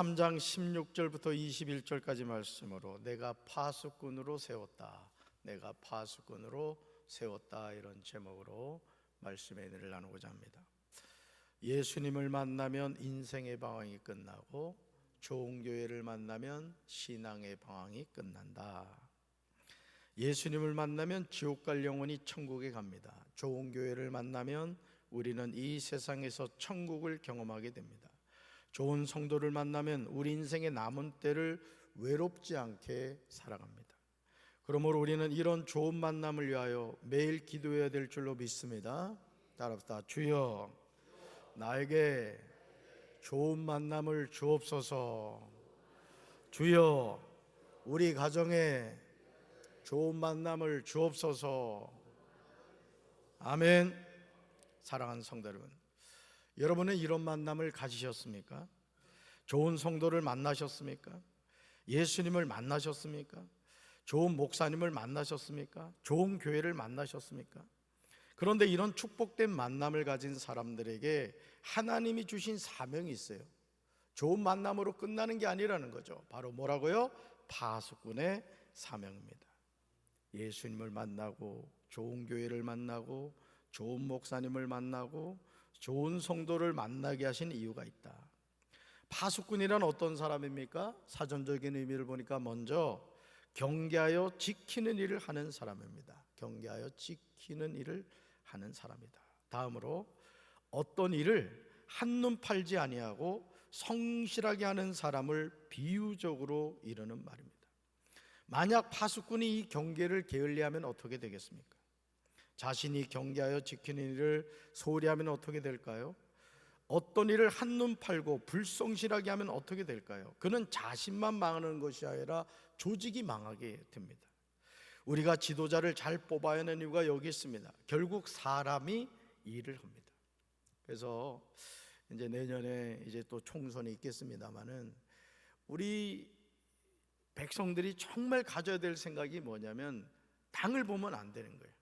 3장 16절부터 21절까지 말씀으로 내가 파수꾼으로 세웠다, 내가 파수꾼으로 세웠다, 이런 제목으로 말씀의 은혜를 나누고자 합니다. 예수님을 만나면 인생의 방황이 끝나고 좋은 교회를 만나면 신앙의 방황이 끝난다. 예수님을 만나면 지옥 갈 영혼이 천국에 갑니다. 좋은 교회를 만나면 우리는 이 세상에서 천국을 경험하게 됩니다. 좋은 성도를 만나면 우리 인생의 남은 때를 외롭지 않게 살아갑니다. 그러므로 우리는 이런 좋은 만남을 위하여 매일 기도해야 될 줄로 믿습니다. 따라합시다. 주여, 나에게 좋은 만남을 주옵소서. 주여, 우리 가정에 좋은 만남을 주옵소서. 아멘. 사랑하는 성도 여러분, 여러분은 이런 만남을 가지셨습니까? 좋은 성도를 만나셨습니까? 예수님을 만나셨습니까? 좋은 목사님을 만나셨습니까? 좋은 교회를 만나셨습니까? 그런데 이런 축복된 만남을 가진 사람들에게 하나님이 주신 사명이 있어요. 좋은 만남으로 끝나는 게 아니라는 거죠. 바로 뭐라고요? 파수꾼의 사명입니다. 예수님을 만나고 좋은 교회를 만나고 좋은 목사님을 만나고 좋은 성도를 만나게 하신 이유가 있다. 파수꾼이란 어떤 사람입니까? 사전적인 의미를 보니까 먼저 경계하여 지키는 일을 하는 사람입니다. 경계하여 지키는 일을 하는 사람이다. 다음으로 어떤 일을 한눈 팔지 아니하고 성실하게 하는 사람을 비유적으로 이르는 말입니다. 만약 파수꾼이 이 경계를 게을리하면 어떻게 되겠습니까? 자신이 경계하여 지키는 일을 소홀히 하면 어떻게 될까요? 어떤 일을 한눈 팔고 불성실하게 하면 어떻게 될까요? 그는 자신만 망하는 것이 아니라 조직이 망하게 됩니다. 우리가 지도자를 잘 뽑아야 하는 이유가 여기 있습니다. 결국 사람이 일을 합니다. 그래서 이제 내년에 이제 또 총선이 있겠습니다만은 우리 백성들이 정말 가져야 될 생각이 뭐냐면 당을 보면 안 되는 거예요.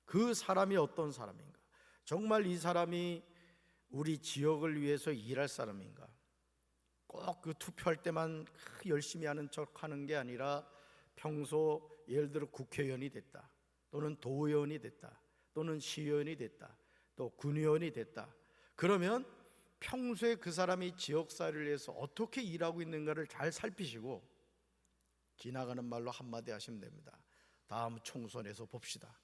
그 사람이 어떤 사람인가? 정말 이 사람이 우리 지역을 위해서 일할 사람인가? 꼭 그 투표할 때만 열심히 하는 척 하는 게 아니라 평소 예를 들어 국회의원이 됐다, 또는 도의원이 됐다, 또는 시의원이 됐다, 또 군의원이 됐다. 그러면 평소에 그 사람이 지역사회를 위해서 어떻게 일하고 있는가를 잘 살피시고 지나가는 말로 한마디 하시면 됩니다. 다음 총선에서 봅시다.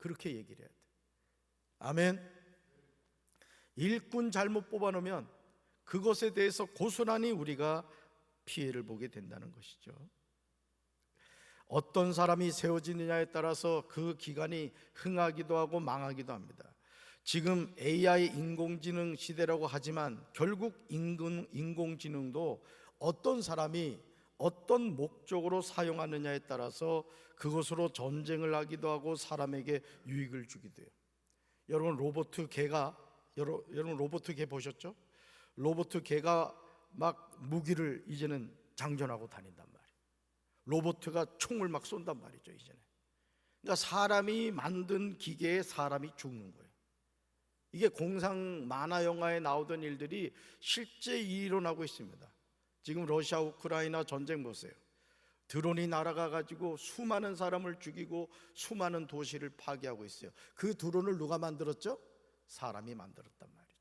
그렇게 얘기를 해야 돼. 아멘. 일꾼 잘못 뽑아놓으면 그것에 대해서 고스란히 우리가 피해를 보게 된다는 것이죠. 어떤 사람이 세워지느냐에 따라서 그 기관이 흥하기도 하고 망하기도 합니다. 지금 AI 인공지능 시대라고 하지만 결국 인공지능도 어떤 사람이 어떤 목적으로 사용하느냐에 따라서 그것으로 전쟁을 하기도 하고 사람에게 유익을 주기도 해요. 여러분 로봇 개 보셨죠? 로봇 개가 막 무기를 이제는 장전하고 다닌단 말이에요. 로봇가 총을 막 쏜단 말이죠 이제는. 그러니까 사람이 만든 기계에 사람이 죽는 거예요. 이게 공상 만화 영화에 나오던 일들이 실제 일어나고 있습니다. 지금 러시아 우크라이나 전쟁 보세요. 드론이 날아가 가지고 수많은 사람을 죽이고 수많은 도시를 파괴하고 있어요. 그 드론을 누가 만들었죠? 사람이 만들었단 말이죠.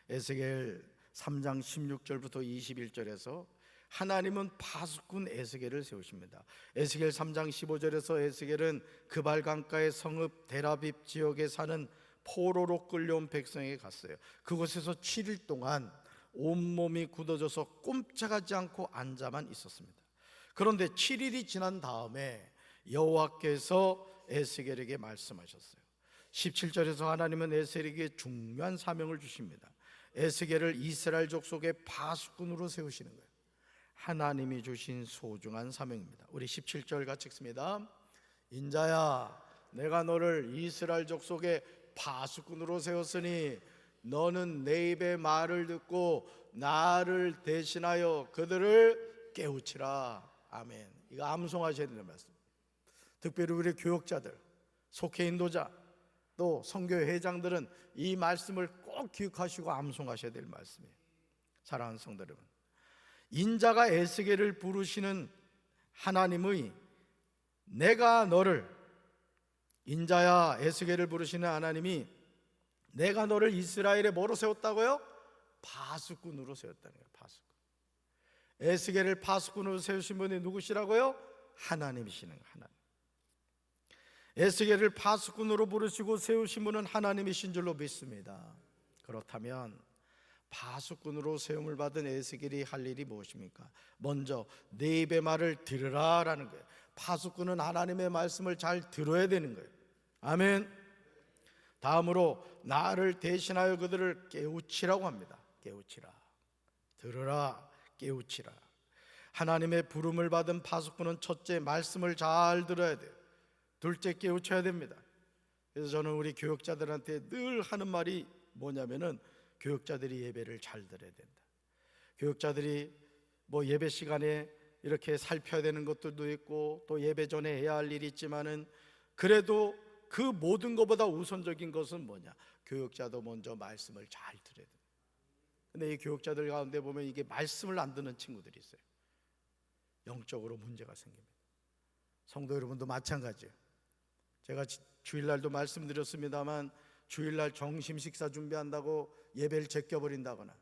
에스겔 3장 16절부터 21절에서 하나님은 파수꾼 에스겔을 세우십니다. 에스겔 3장 15절에서 에스겔은 그발 강가의 성읍 데라빕 지역에 사는 포로로 끌려온 백성에게 갔어요. 그곳에서 7일 동안 온몸이 굳어져서 꼼짝하지 않고 앉아만 있었습니다. 그런데 7일이 지난 다음에 여호와께서 에스겔에게 말씀하셨어요. 17절에서 하나님은 에스겔에게 중요한 사명을 주십니다. 에스겔을 이스라엘 족속의 파수꾼으로 세우시는 거예요. 하나님이 주신 소중한 사명입니다. 우리 17절 같이 읽습니다. 인자야, 내가 너를 이스라엘 족속의 파수꾼으로 세웠으니 너는 내 입의 말을 듣고 나를 대신하여 그들을 깨우치라. 아멘. 이거 암송하셔야 되는 말씀. 특별히 우리 교역자들, 속회 인도자, 또 선교회 회장들은 이 말씀을 꼭 기억하시고 암송하셔야 될 말씀이에요. 사랑하는 성도 여러분, 인자가 에스겔을 부르시는 하나님의 내가 너를, 인자야 에스겔을 부르시는 하나님이 내가 너를 이스라엘에 뭐로 세웠다고요? 파수꾼으로 세웠다는 거예요. 파수꾼. 에스겔을 파수꾼으로 세우신 분이 누구시라고요? 하나님이시는 거예요. 하나님. 에스겔을 파수꾼으로 부르시고 세우신 분은 하나님이신 줄로 믿습니다. 그렇다면 파수꾼으로 세움을 받은 에스겔이 할 일이 무엇입니까? 먼저 내 입의 말을 들으라라는 거예요. 파수꾼은 하나님의 말씀을 잘 들어야 되는 거예요. 아멘. 다음으로 나를 대신하여 그들을 깨우치라고 합니다. 깨우치라. 들으라. 깨우치라. 하나님의 부름을 받은 파수꾼은 첫째 말씀을 잘 들어야 돼요. 둘째 깨우쳐야 됩니다. 그래서 저는 우리 교육자들한테 늘 하는 말이 뭐냐면은 교육자들이 예배를 잘 들어야 된다. 교육자들이 뭐 예배 시간에 이렇게 살펴야 되는 것들도 있고 또 예배 전에 해야 할 일이 있지만은 그래도 그 모든 것보다 우선적인 것은 뭐냐? 교육자도 먼저 말씀을 잘 들어야 된다. 근데 이 교육자들 가운데 보면 이게 말씀을 안 듣는 친구들이 있어요. 영적으로 문제가 생깁니다. 성도 여러분도 마찬가지예요. 제가 주일날도 말씀드렸습니다만 주일날 점심 식사 준비한다고 예배를 제껴버린다거나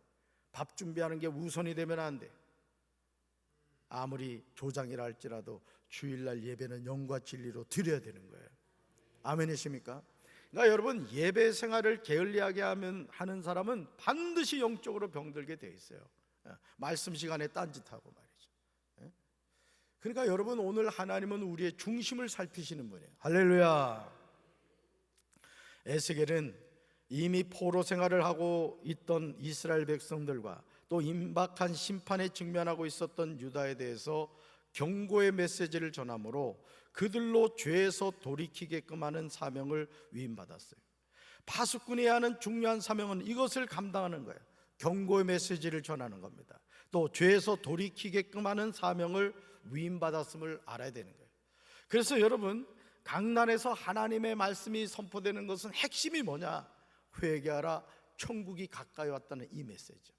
밥 준비하는 게 우선이 되면 안 돼. 아무리 조장이라 할지라도 주일날 예배는 영과 진리로 드려야 되는 거예요. 아멘이십니까? 그러니까 여러분, 예배 생활을 게을리하게 하는 사람은 반드시 영적으로 병들게 돼 있어요. 말씀 시간에 딴짓하고 말이죠. 그러니까 여러분, 오늘 하나님은 우리의 중심을 살피시는 분이에요. 할렐루야. 에스겔은 이미 포로 생활을 하고 있던 이스라엘 백성들과 또 임박한 심판에 직면하고 있었던 유다에 대해서 경고의 메시지를 전함으로 그들로 죄에서 돌이키게끔 하는 사명을 위임받았어요. 파수꾼이 하는 중요한 사명은 이것을 감당하는 거예요. 경고의 메시지를 전하는 겁니다. 또 죄에서 돌이키게끔 하는 사명을 위임받았음을 알아야 되는 거예요. 그래서 여러분, 강단에서 하나님의 말씀이 선포되는 것은 핵심이 뭐냐? 회개하라, 천국이 가까이 왔다는 이 메시지죠.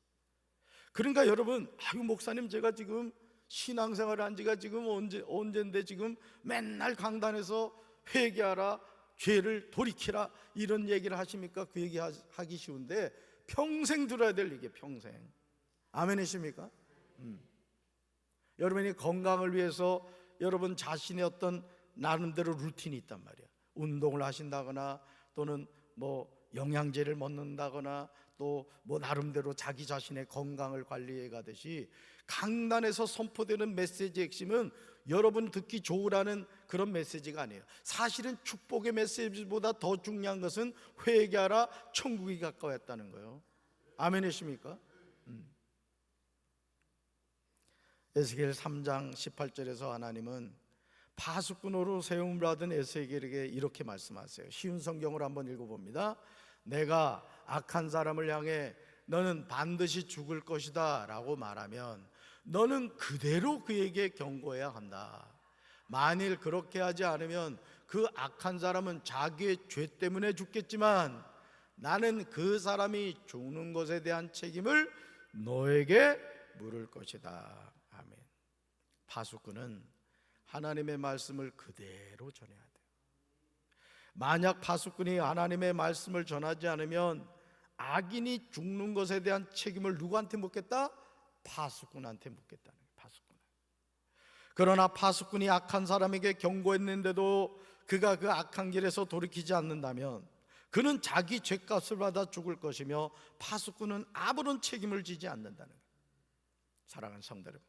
그러니까 여러분, 목사님 제가 지금 신앙생활을 한 지가 지금 언젠데 지금 맨날 강단에서 회개하라, 죄를 돌이키라 이런 얘기를 하십니까? 그 얘기 하기 쉬운데 평생 들어야 될 얘기예요. 평생. 아멘이십니까? 여러분이 건강을 위해서 여러분 자신의 어떤 나름대로 루틴이 있단 말이야. 운동을 하신다거나 또는 뭐 영양제를 먹는다거나 또 뭐 나름대로 자기 자신의 건강을 관리해 가듯이 강단에서 선포되는 메시지의 핵심은 여러분 듣기 좋으라는 그런 메시지가 아니에요. 사실은 축복의 메시지보다 더 중요한 것은 회개하라, 천국이 가까웠다는 거예요. 아멘이십니까? 에스겔 3장 18절에서 하나님은 파수꾼으로 세움을 받은 에스겔에게 이렇게 말씀하세요. 쉬운 성경을 한번 읽어봅니다. 내가 악한 사람을 향해 너는 반드시 죽을 것이다 라고 말하면 너는 그대로 그에게 경고해야 한다. 만일 그렇게 하지 않으면 그 악한 사람은 자기의 죄 때문에 죽겠지만 나는 그 사람이 죽는 것에 대한 책임을 너에게 물을 것이다. 아멘. 파수꾼은 하나님의 말씀을 그대로 전해야 돼요. 만약 파수꾼이 하나님의 말씀을 전하지 않으면 악인이 죽는 것에 대한 책임을 누구한테 묻겠다? 파수꾼한테 묻겠다는 거예요. 파수꾼. 그러나 파수꾼이 악한 사람에게 경고했는데도 그가 그 악한 길에서 돌이키지 않는다면 그는 자기 죄값을 받아 죽을 것이며 파수꾼은 아무런 책임을 지지 않는다는 거예요. 사랑하는 성도 여러분,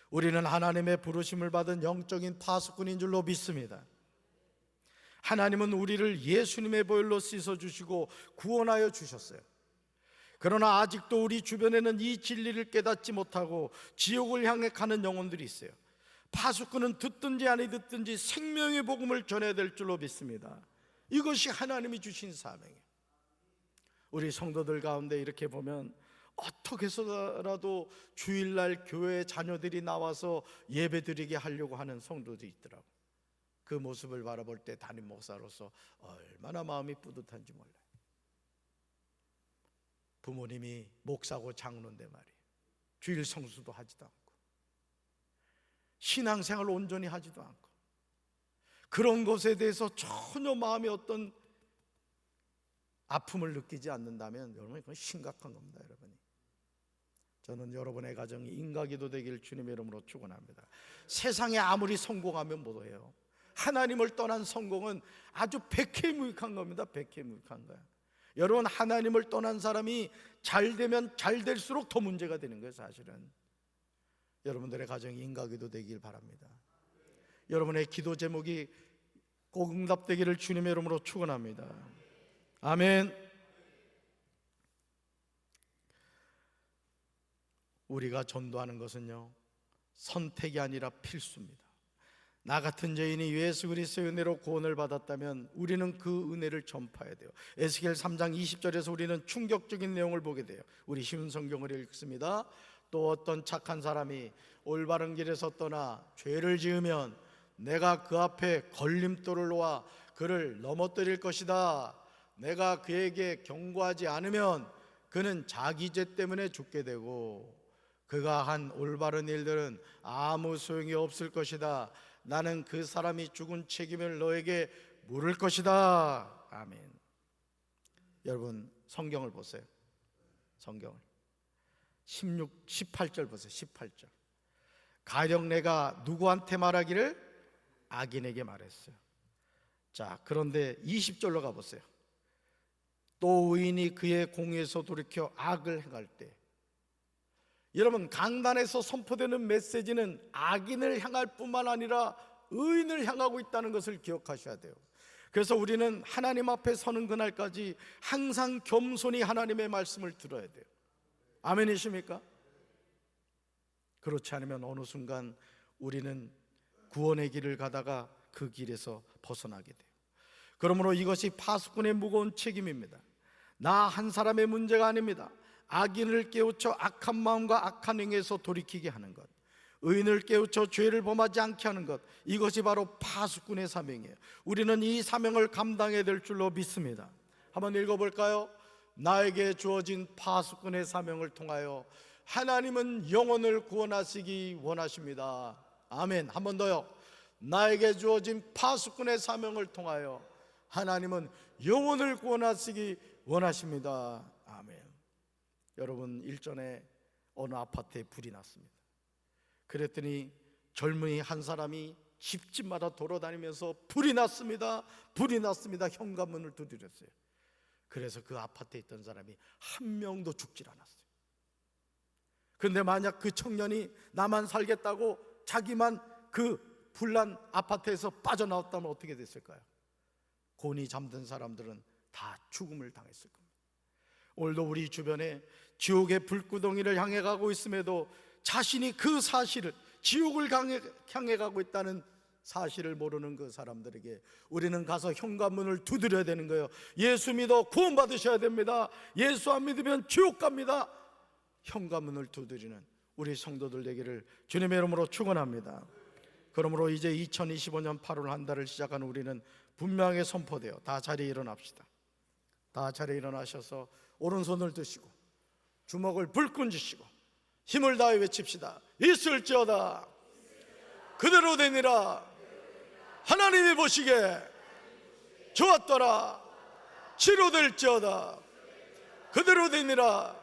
우리는 하나님의 부르심을 받은 영적인 파수꾼인 줄로 믿습니다. 하나님은 우리를 예수님의 보혈로 씻어주시고 구원하여 주셨어요. 그러나 아직도 우리 주변에는 이 진리를 깨닫지 못하고 지옥을 향해 가는 영혼들이 있어요. 파수꾼은 듣든지 아니 듣든지 생명의 복음을 전해야 될 줄로 믿습니다. 이것이 하나님이 주신 사명이에요. 우리 성도들 가운데 이렇게 보면 어떻게 해서라도 주일날 교회 자녀들이 나와서 예배드리게 하려고 하는 성도들이 있더라고요. 그 모습을 바라볼 때 담임 목사로서 얼마나 마음이 뿌듯한지 몰라요. 부모님이 목사고 장로인데 말이에요. 주일 성수도 하지도 않고 신앙생활을 온전히 하지도 않고 그런 것에 대해서 전혀 마음에 어떤 아픔을 느끼지 않는다면 여러분, 그건 심각한 겁니다. 여러분이. 저는 여러분의 가정이 인가기도 되길 주님의 이름으로 축원합니다. 세상에 아무리 성공하면 뭐해요? 하나님을 떠난 성공은 아주 백해무익한 겁니다. 백해무익한 거야. 여러분, 하나님을 떠난 사람이 잘 되면 잘 될수록 더 문제가 되는 거예요. 사실은 여러분들의 가정이 인가기도 되길 바랍니다. 여러분의 기도 제목이 꼭 응답되기를 주님의 이름으로 축원합니다. 아멘. 우리가 전도하는 것은요, 선택이 아니라 필수입니다. 나 같은 죄인이 예수 그리스도의 은혜로 구원을 받았다면 우리는 그 은혜를 전파해야 돼요. 에스겔 3장 20절에서 우리는 충격적인 내용을 보게 돼요. 우리 쉬운 성경을 읽습니다. 또 어떤 착한 사람이 올바른 길에서 떠나 죄를 지으면 내가 그 앞에 걸림돌을 놓아 그를 넘어뜨릴 것이다. 내가 그에게 경고하지 않으면 그는 자기 죄 때문에 죽게 되고 그가 한 올바른 일들은 아무 소용이 없을 것이다. 나는 그 사람이 죽은 책임을 너에게 물을 것이다. 아멘. 여러분, 성경을 보세요. 성경을 18절 보세요. 18절. 가령 내가 누구한테 말하기를 악인에게 말했어요. 자, 그런데 20절로 가보세요. 또 의인이 그의 공의에서 돌이켜 악을 행할 때, 여러분, 강단에서 선포되는 메시지는 악인을 향할 뿐만 아니라 의인을 향하고 있다는 것을 기억하셔야 돼요. 그래서 우리는 하나님 앞에 서는 그날까지 항상 겸손히 하나님의 말씀을 들어야 돼요. 아멘이십니까? 그렇지 않으면 어느 순간 우리는 구원의 길을 가다가 그 길에서 벗어나게 돼요. 그러므로 이것이 파수꾼의 무거운 책임입니다. 나 한 사람의 문제가 아닙니다. 악인을 깨우쳐 악한 마음과 악한 행위에서 돌이키게 하는 것, 의인을 깨우쳐 죄를 범하지 않게 하는 것, 이것이 바로 파수꾼의 사명이에요. 우리는 이 사명을 감당해야 될 줄로 믿습니다. 한번 읽어볼까요? 나에게 주어진 파수꾼의 사명을 통하여 하나님은 영혼을 구원하시기 원하십니다. 아멘. 한 번 더요. 나에게 주어진 파수꾼의 사명을 통하여 하나님은 영혼을 구원하시기 원하십니다. 아멘. 여러분, 일전에 어느 아파트에 불이 났습니다. 그랬더니 젊은이 한 사람이 집집마다 돌아다니면서 불이 났습니다, 불이 났습니다, 현관문을 두드렸어요. 그래서 그 아파트에 있던 사람이 한 명도 죽질 않았어요. 그런데 만약 그 청년이 나만 살겠다고 자기만 그 불난 아파트에서 빠져나왔다면 어떻게 됐을까요? 곤히 잠든 사람들은 다 죽음을 당했을 겁니다. 오늘도 우리 주변에 지옥의 불구덩이를 향해 가고 있음에도 자신이 그 사실을, 지옥을 향해 가고 있다는 사실을 모르는 그 사람들에게 우리는 가서 현관문을 두드려야 되는 거예요. 예수 믿어 구원 받으셔야 됩니다. 예수 안 믿으면 지옥 갑니다. 현관문을 두드리는 우리 성도들 되기를 주님의 이름으로 축원합니다. 그러므로 이제 2025년 8월 한 달을 시작한 우리는 분명하게 선포되어 다 자리에 일어납시다. 다 자리에 일어나셔서 오른손을 드시고 주먹을 불끈 쥐시고 힘을 다해 외칩시다. 있을지어다 그대로 되니라. 하나님이 보시기에 좋았더라. 치료될지어다 그대로 되니라.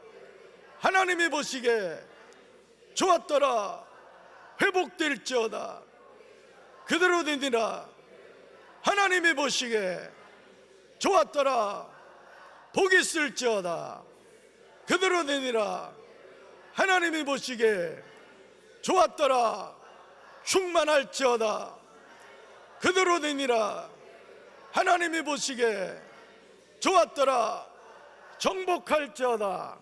하나님이 보시기에 좋았더라. 회복될지어다 그대로 되니라. 하나님이 보시기에 좋았더라. 복이 있을지어다 그대로 되니라. 하나님이 보시기에 좋았더라. 충만할지어다 그대로 되니라. 하나님이 보시기에 좋았더라. 정복할지어다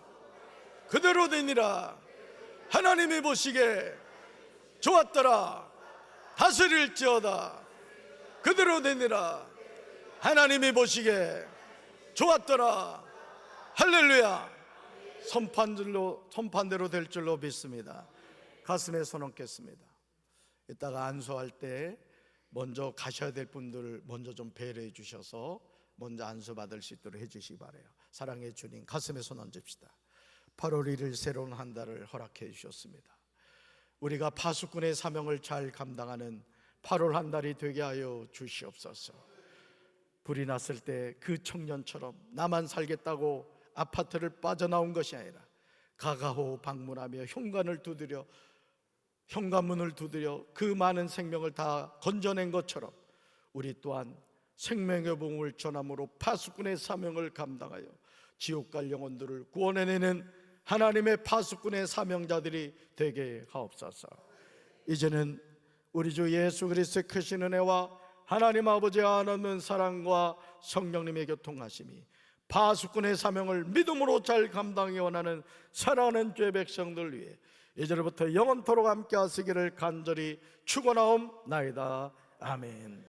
그대로 되니라. 하나님이 보시기에 좋았더라. 다스릴지어다 그대로 되니라. 하나님이 보시기에 좋았더라. 할렐루야. 선판대로 될 줄로 믿습니다. 가슴에 손 얹겠습니다. 이따가 안수할 때 먼저 가셔야 될 분들 먼저 좀 배려해 주셔서 먼저 안수 받을 수 있도록 해 주시기 바라요. 사랑의 주님, 가슴에 손 얹읍시다. 8월 1일 새로운 한 달을 허락해 주셨습니다. 우리가 파수꾼의 사명을 잘 감당하는 8월 한 달이 되게 하여 주시옵소서. 불이 났을 때 그 청년처럼 나만 살겠다고 아파트를 빠져나온 것이 아니라 가가호 방문하며 현관문을 두드려 그 많은 생명을 다 건져낸 것처럼 우리 또한 생명의 복음을 전함으로 파수꾼의 사명을 감당하여 지옥 갈 영혼들을 구원해내는 하나님의 파수꾼의 사명자들이 되게 하옵소서. 이제는 우리 주 예수 그리스도의 크신 은혜와 하나님 아버지의 한없는 사랑과 성령님의 교통하심이 파수꾼의 사명을 믿음으로 잘 감당해 원하는 사랑하는 주의 백성들 위해 이제로부터 영원토록 함께 하시기를 간절히 축원하옵나이다. 아멘.